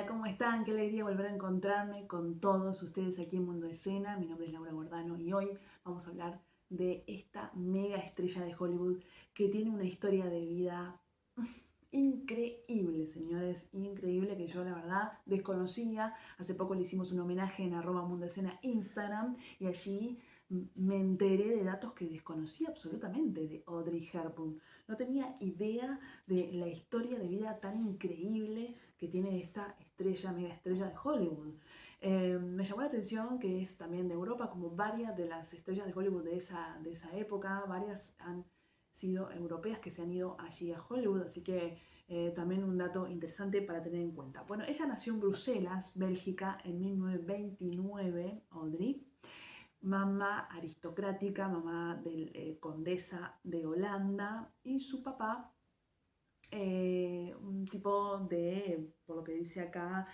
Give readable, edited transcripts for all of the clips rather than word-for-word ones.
Hola, ¿cómo están? Qué alegría volver a encontrarme con todos ustedes aquí en Mundo Escena. Mi nombre es Laura Gordano y hoy vamos a hablar de esta mega estrella de Hollywood que tiene una historia de vida increíble, señores, increíble, que yo la verdad desconocía. Hace poco le hicimos un homenaje en @mundoescena Instagram y allí me enteré de datos que desconocía absolutamente de Audrey Hepburn. No tenía idea de la historia de vida tan increíble que tiene esta estrella, mega estrella de Hollywood. Me llamó la atención que es también de Europa, como varias de las estrellas de Hollywood de esa época, varias han sido europeas que se han ido allí a Hollywood, así que también un dato interesante para tener en cuenta. Bueno, ella nació en Bruselas, Bélgica, en 1929, Audrey. Mamá aristocrática, mamá de condesa de Holanda, y su papá un tipo de, por lo que dice acá,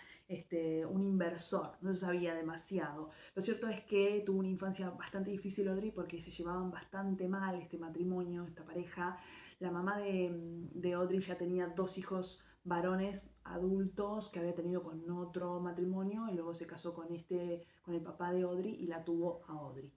un inversor, no se sabía demasiado. Lo cierto es que tuvo una infancia bastante difícil Audrey porque se llevaban bastante mal este matrimonio, esta pareja. La mamá de Audrey ya tenía dos hijos varones adultos que había tenido con otro matrimonio y luego se casó con el papá de Audrey y la tuvo a Audrey.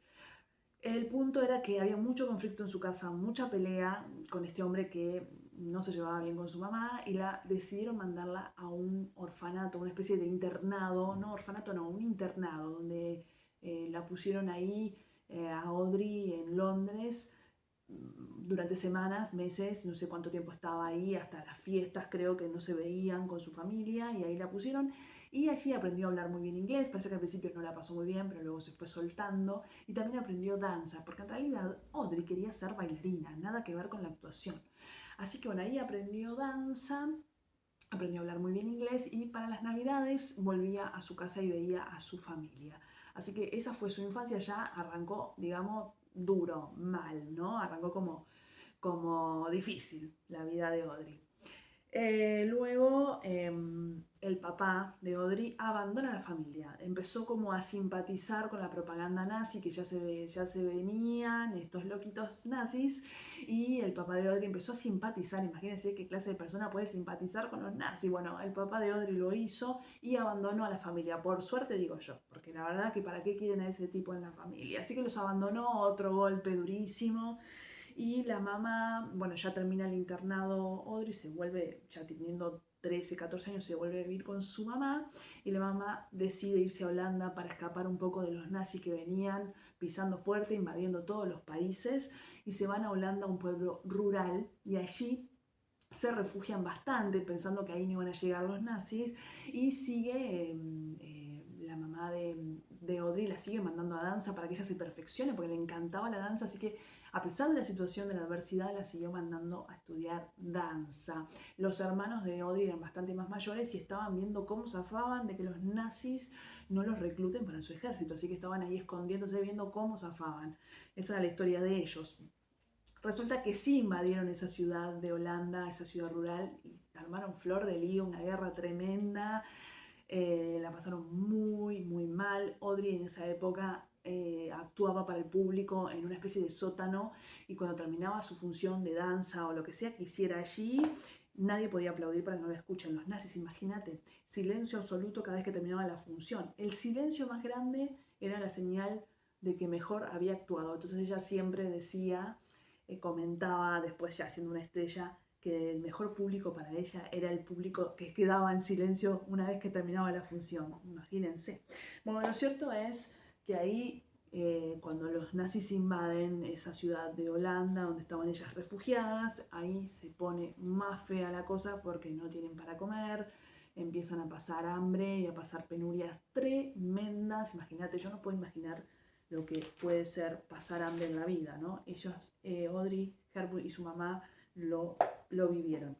El punto era que había mucho conflicto en su casa, mucha pelea con este hombre que no se llevaba bien con su mamá y decidieron mandarla a un orfanato, una especie de internado, no orfanato, no, un internado, donde la pusieron ahí a Audrey en Londres durante semanas, meses, no sé cuánto tiempo estaba ahí, hasta las fiestas creo que no se veían con su familia y ahí la pusieron y allí aprendió a hablar muy bien inglés, parece que al principio no la pasó muy bien, pero luego se fue soltando y también aprendió danza, porque en realidad Audrey quería ser bailarina, nada que ver con la actuación. Así que bueno, ahí aprendió danza, aprendió a hablar muy bien inglés y para las navidades volvía a su casa y veía a su familia. Así que esa fue su infancia, ya arrancó, digamos, duro, mal, ¿no? Arrancó como difícil la vida de Audrey. Luego el papá de Audrey abandona la familia, empezó como a simpatizar con la propaganda nazi que ya se venían estos loquitos nazis y el papá de Audrey empezó a simpatizar, imagínense qué clase de persona puede simpatizar con los nazis. Bueno, el papá de Audrey lo hizo y abandonó a la familia, por suerte digo yo, porque la verdad que para qué quieren a ese tipo en la familia, así que los abandonó, otro golpe durísimo. Y la mamá, bueno, ya termina el internado Audrey, se vuelve, ya teniendo 13, 14 años, se vuelve a vivir con su mamá y la mamá decide irse a Holanda para escapar un poco de los nazis que venían pisando fuerte, invadiendo todos los países y se van a Holanda, a un pueblo rural y allí se refugian bastante pensando que ahí no iban a llegar los nazis y sigue la mamá de Audrey la sigue mandando a danza para que ella se perfeccione porque le encantaba la danza, así que a pesar de la situación de la adversidad la siguió mandando a estudiar danza. Los hermanos de Audrey eran bastante más mayores y estaban viendo cómo zafaban de que los nazis no los recluten para su ejército, así que estaban ahí escondiéndose viendo cómo zafaban. Esa era la historia de ellos. Resulta que sí invadieron esa ciudad de Holanda, esa ciudad rural, y armaron flor de lío, una guerra tremenda, la pasaron muy, muy mal. Audrey en esa época actuaba para el público en una especie de sótano y cuando terminaba su función de danza o lo que sea que hiciera allí, nadie podía aplaudir para que no la escuchen los nazis, imagínate. Silencio absoluto cada vez que terminaba la función. El silencio más grande era la señal de que mejor había actuado. Entonces ella siempre decía comentaba después ya siendo una estrella que el mejor público para ella era el público que quedaba en silencio una vez que terminaba la función, imagínense. Bueno, lo cierto es que ahí cuando los nazis invaden esa ciudad de Holanda donde estaban ellas refugiadas, ahí se pone más fea la cosa porque no tienen para comer, empiezan a pasar hambre y a pasar penurias tremendas. Imagínate, yo no puedo imaginar lo que puede ser pasar hambre en la vida, ¿no? Ellos, Audrey Hepburn y su mamá lo vivieron.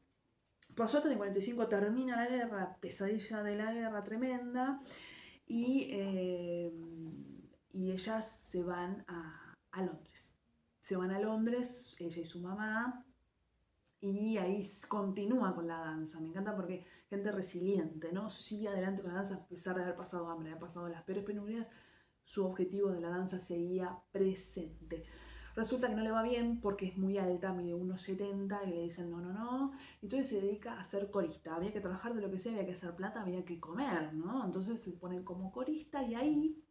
Por suerte en el 45 termina la guerra, pesadilla de la guerra tremenda, y, eh, y ellas se van a Londres. Se van a Londres, ella y su mamá, y ahí continúa con la danza. Me encanta porque gente resiliente, ¿no? Sigue adelante con la danza a pesar de haber pasado hambre, de haber pasado las peores penurias, su objetivo de la danza seguía presente. Resulta que no le va bien porque es muy alta, mide 1,70 y le dicen no, no, no. Entonces se dedica a ser corista. Había que trabajar de lo que sea, había que hacer plata, había que comer, ¿no? Entonces se pone como corista y ahí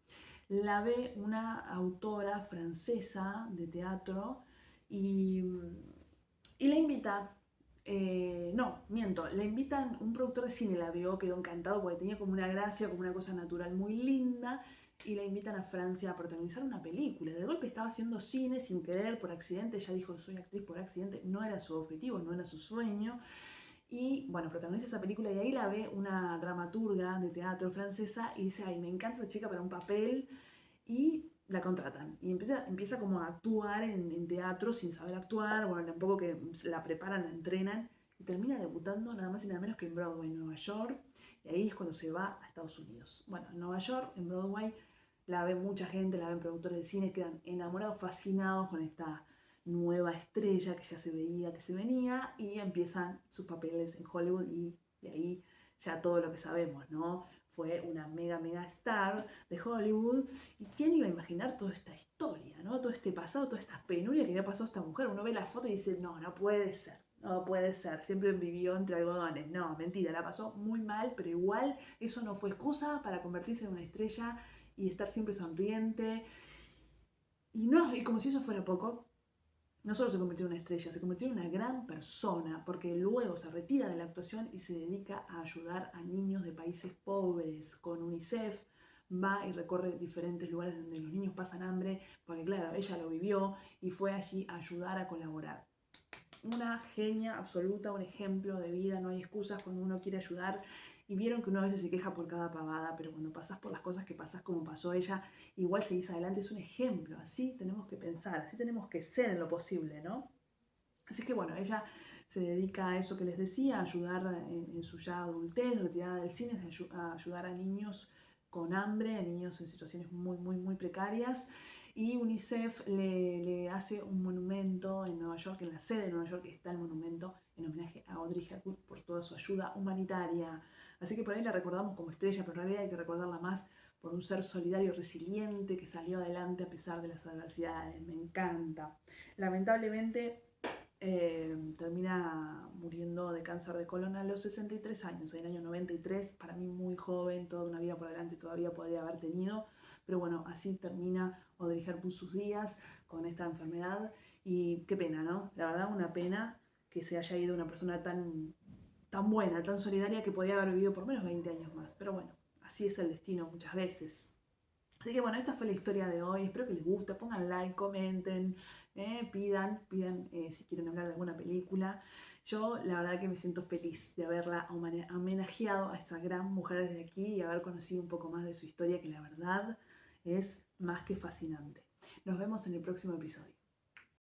la ve una autora francesa de teatro y, y la invita. No, miento, la invitan, un productor de cine la vio, quedó encantado porque tenía como una gracia, como una cosa natural muy linda, y la invitan a Francia a protagonizar una película. De golpe estaba haciendo cine sin querer, por accidente, ella dijo soy actriz por accidente, no era su objetivo, no era su sueño, y bueno, protagoniza esa película y ahí la ve una dramaturga de teatro francesa y dice, ay, me encanta esa chica para un papel, y la contratan. Y empieza como a actuar en teatro sin saber actuar, bueno, tampoco que la preparan, la entrenan, y termina debutando nada más y nada menos que en Broadway, en Nueva York, y ahí es cuando se va a Estados Unidos. Bueno, en Nueva York, en Broadway, la ve mucha gente, la ven productores de cine, quedan enamorados, fascinados con esta nueva estrella que ya se veía que se venía, y empiezan sus papeles en Hollywood, y de ahí ya todo lo que sabemos, ¿no? Fue una mega, mega star de Hollywood. ¿Y quién iba a imaginar toda esta historia, ¿no? Todo este pasado, todas estas penurias que había pasado esta mujer? Uno ve la foto y dice, no, no puede ser. No puede ser, siempre vivió entre algodones. No, mentira, la pasó muy mal, pero igual eso no fue excusa para convertirse en una estrella y estar siempre sonriente. Y no, y como si eso fuera poco, no solo se convirtió en una estrella, se convirtió en una gran persona, porque luego se retira de la actuación y se dedica a ayudar a niños de países pobres. Con UNICEF va y recorre diferentes lugares donde los niños pasan hambre, porque claro, ella lo vivió y fue allí a ayudar, a colaborar. Una genia absoluta, un ejemplo de vida, no hay excusas cuando uno quiere ayudar. Y vieron que uno a veces se queja por cada pavada, pero cuando pasas por las cosas que pasas como pasó ella, igual seguís adelante, es un ejemplo. Así tenemos que pensar, así tenemos que ser en lo posible, ¿no? Así que bueno, ella se dedica a eso que les decía, a ayudar en su ya adultez, retirada del cine, a ayudar a niños con hambre, a niños en situaciones muy, muy, muy precarias. Y UNICEF le hace un monumento en Nueva York, en la sede de Nueva York está el monumento en homenaje a Audrey Hepburn por toda su ayuda humanitaria. Así que por ahí la recordamos como estrella, pero en realidad hay que recordarla más por un ser solidario, resiliente, que salió adelante a pesar de las adversidades. Me encanta. Lamentablemente termina muriendo de cáncer de colon a los 63 años, en el año 93, para mí muy joven, toda una vida por delante todavía podría haber tenido, pero bueno, así termina Audrey Hepburn sus días con esta enfermedad, y qué pena, ¿no? La verdad, una pena que se haya ido una persona tan, tan buena, tan solidaria, que podía haber vivido por menos 20 años más, pero bueno, así es el destino muchas veces. Así que bueno, esta fue la historia de hoy. Espero que les guste. Pongan like, comenten, pidan si quieren hablar de alguna película. Yo la verdad que me siento feliz de haberla homenajeado a esta gran mujer desde aquí y haber conocido un poco más de su historia, que la verdad es más que fascinante. Nos vemos en el próximo episodio.